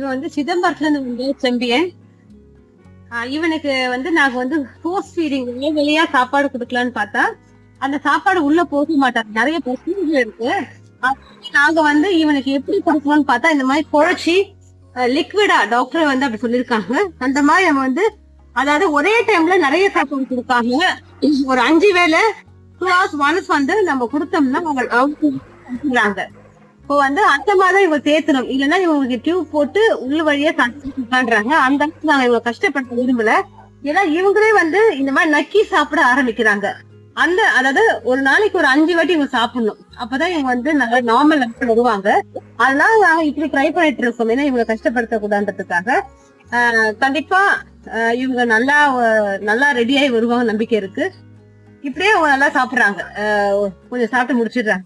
இவன் வந்து சிதம்பரத்துல இருந்து வந்து செம்பியன். இவனுக்கு வந்து நாங்க வந்து ஃபோர்ஸ் ஃபீடிங் வெளியா சாப்பாடு கொடுக்கலான்னு பார்த்தா அந்த சாப்பாடு உள்ள போக மாட்டாங்க. நிறைய ப்ரொசீஜர் இருக்கு. நாங்க வந்து இவனுக்கு எப்படி கொடுக்கணும்னு பார்த்தா இந்த மாதிரி குழைச்சி லிக்விடா டாக்டர் வந்து அப்படி சொல்லிருக்காங்க. அந்த மாதிரி நம்ம வந்து அதாவது ஒரே டைம்ல நிறைய சாப்பாடு கொடுக்காம ஒரு 5 வேளை 2 hours ஒன்ஸ் வந்து நம்ம கொடுத்தோம்னா அவங்க இப்போ வந்து அந்த மாதிரி இவங்க சேர்த்தணும். இல்லைன்னா இவங்களுக்கு டியூப் போட்டு உள்ள வழியா சாப்பிடுறாங்க. அந்த நாங்க இவங்க கஷ்டப்பட விரும்பல. ஏன்னா இவங்களே வந்து இந்த மாதிரி நக்கி சாப்பிட ஆரம்பிக்கிறாங்க. அதாவது ஒரு நாளைக்கு ஒரு 5 வாட்டி இவங்க சாப்பிடணும். அப்பதான் இவங்க வந்து நல்லா நார்மல் வருவாங்க. அதனால நாங்க இப்படி ட்ரை பண்ணிட்டு இருக்கோம். ஏன்னா இவங்க கஷ்டப்படுத்த கூடாதுன்றதுக்காக. கண்டிப்பா இவங்க நல்லா ரெடியாகி வருவாங்க நம்பிக்கை இருக்கு. இப்படியே அவங்க நல்லா சாப்பிடுறாங்க. கொஞ்சம் சாப்பிட்டு முடிச்சிடுறாங்க.